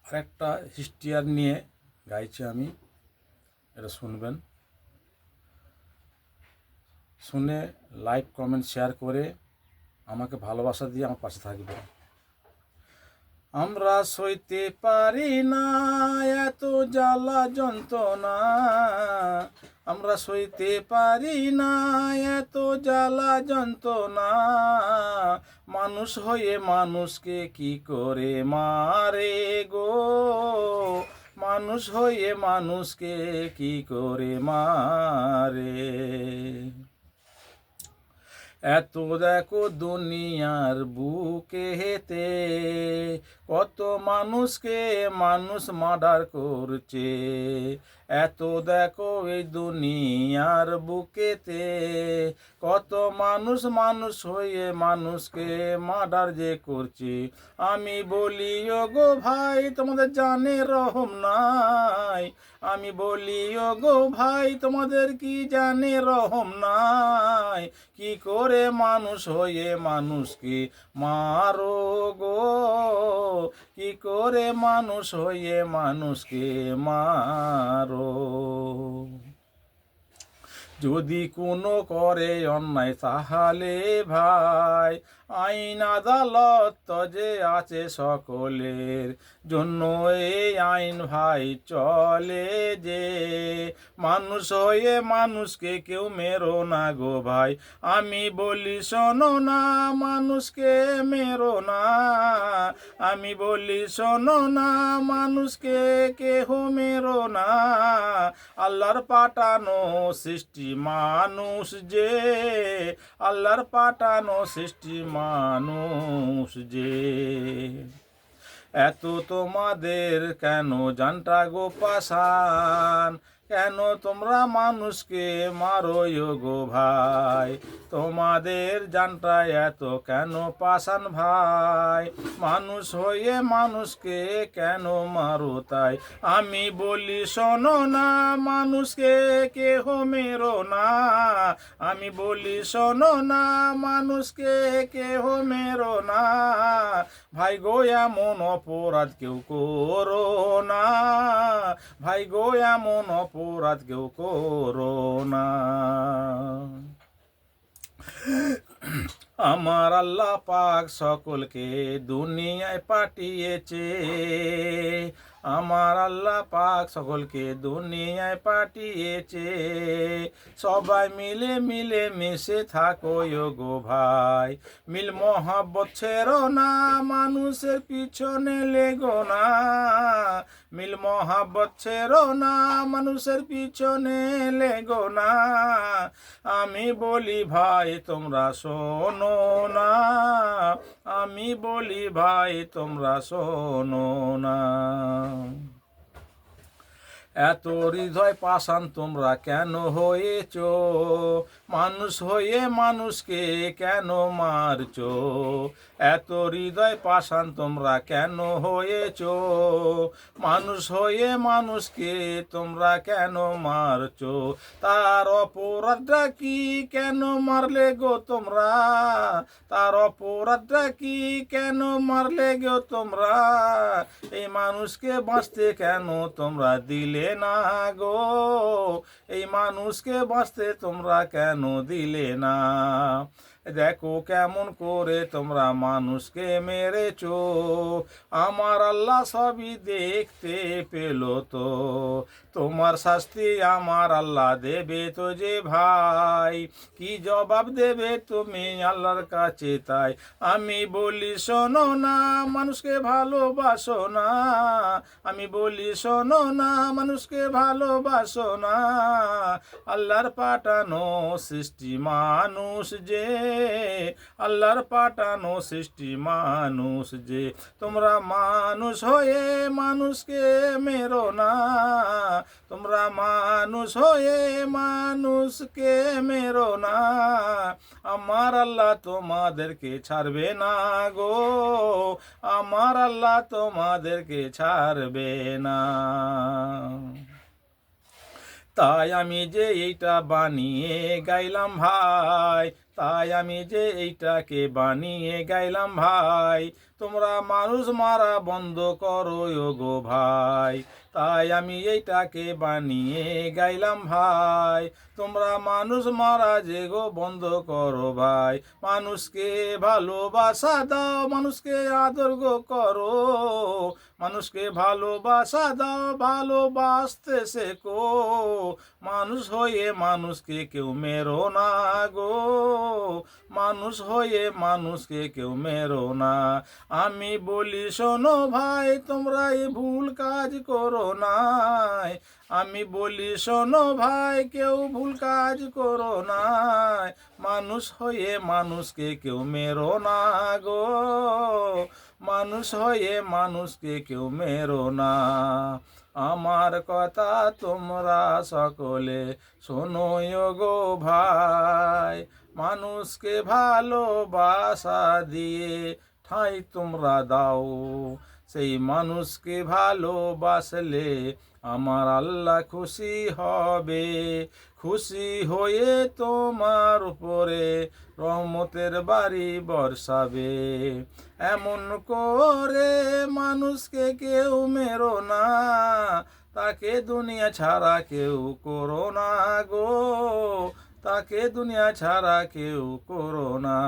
আরেকটা হিস্ট্রিয়ার নিয়ে গাইছি আমি, এটা শুনবেন। শুনে লাইক কমেন্ট শেয়ার করে আমাকে ভালোবাসা দিয়ে আমার পাশে থাকবে। আমরা সইতে পারি না এত জ্বালা যন্ত্রণা, আমরা সইতে পারি না এত জ্বালা যন্ত্রণা, মানুষ হয়ে মানুষকে কি করে মারে গো, মানুষ হয়ে মানুষকে কি করে মারে। এত দেখো দুনিয়ার বুকে হেতে কত মানুষকে মানুষ মার্ডার করছে, এত দেখো এই দুনিয়ার বুকেতে কত মানুষ মানুষ হয়ে মানুষকে মার্ডার যে করছে। আমি বলি ও গো ভাই তোমাদের জানে রহম নাই, আমি বলি ও গো ভাই তোমাদের কি জানে রহম নাই, কি করে মানুষ হয়ে মানুষকে মারো গো, কি করে মানুষ হয়ে মানুষকে মারো। যদি কোনো করে অন্যায় তাহলে ভাই আইন আদালত যে আছে সকলের জন্য এই আইন ভাই চলে যে, মানুষ হয়ে মানুষকে কেউ মেরো না গো ভাই, আমি বলি শোনো না মানুষকে মেরো না, আমি বলি শোনো না মানুষকে কেহ মেরো না, আল্লাহর পাঠানো সৃষ্টি মানুষ যে, আল্লাহর পাঠানো সৃষ্টি মানুষ যে। এত তোমাদের কেন জানটা গো পাষাণ, কেন তোমরা মানুষকে মারো গো ভাই, তোমাদের জানটা এত কেন পাষাণ ভাই, মানুষ হয়ে মানুষকে কেন মারো তাই, আমি বলি শোনো না মানুষকে কেহ মেরো না, আমি বলি শোনো না মানুষকে কেহ মেরো না, ভাই গো এমন অপরাধ কেউ করো না, ভাই গো এমন অপরাধ কেউ করো না। আমার আল্লাহ পাক সকলকে দুনিয়ায় পাঠিয়েছে, আমার আল্লাহ পাক সকলকে দুনিয়ায় পাঠিয়েছে, সবাই মিলে মিলে মিশে থাকো গো ভাই, মিল মহাব্বত ছেড়ো না মানুষের পিছনে লেগো না, মিল মহাব্বত ছেড়ো না মানুষের পিছনে লেগো না, আমি বলি ভাই তোমরা শোনো না, আমি বলি ভাই তোমরা শোনো না। এত হৃদয় পাষাণ তোমরা কেন হয়েছ, মানুষ হয়ে মানুষকে কেন মারছ, এত হৃদয় পাষাণ তোমরা কেন হয়েছ, মানুষ হয়ে মানুষকে তোমরা কেন মারছ, তার অপরাধটা কি কেন মারলে গো তোমরা, তার অপরাধটা কি কেন মারলে গো তোমরা, এই মানুষকে বাঁচতে কেন তোমরা দিলে না গো, এই মানুষকে বাঁচতে তোমরা কেন দিলে না, দেখো কেমন করে তোমরা মানুষকে মেরেছো, আমার আল্লাহ সবই দেখতে পেল তো, তোমার শাস্তি আমার আল্লাহ দেবে তো যে ভাই, কি জবাব দেবে তুমি আল্লাহর কাছে তাই, আমি বলি শোনো না মানুষকে ভালোবাসো না, আমি বলি শোনো না মানুষকে ভালোবাসো না, আল্লাহর পাঠানো সৃষ্টি মানুষ যে, আল্লাহর পাঠানো সৃষ্টি মানুষ যে, তোমরা মানুষ হয়ে মানুষকে মেরো না, তোমরা মানুষ হয়ে মানুষকে মেরো না, আমার আল্লাহ তোমাদেরকে ছাড়বে না গো, আমার আল্লাহ তোমাদেরকে ছাড়বে না। তাই আমি যে এইটা বানিয়ে গাইলাম ভাই, তাই আমি যে এইটাকে বানিয়ে গাইলাম ভাই, তোমরা মানুষ মারা বন্ধ করো গো ভাই, তাই আমি এইটাকে বানিয়ে গাইলাম ভাই। তোমরা মানুষ মারা যে গো বন্ধ করো ভাই, মানুষকে ভালোবাসা দাও, মানুষকে আদর গো করো, মানুষকে ভালোবাসা দাও, ভালোবাসতে শেখো, মানুষ হয়ে মানুষকে কেউ মেরো না গো, মানুষ হয়ে মানুষকে কেউ মেরো না। আমি বলি শোনো ভাই, তোমরা এই ভুল কাজ করো না, আমি বলি শোনো ভাই, কেউ ভুল কাজ করো না, মানুষ হয়ে মানুষকে কেউ মেরো না গো, মানুষ হয়ে মানুষকে কেউ মেরো না। আমার কথা তোমরা সকলে শোনো গো ভাই, মানুষকে ভালোবাসা দিয়ে ঠাঁই তোমরা দাও, সেই মানুষকে ভালোবাসলে আমার আল্লাহ খুশি হবে, খুশি হয়ে তোমার উপরে রহমতের বাড়ি বর্ষাবে। এমন করে মানুষকে কেউ মেরো না, তাকে দুনিয়া ছাড়া কেউ করো না গো, তাকে দুনিয়া ছাড়া কেউ করো না।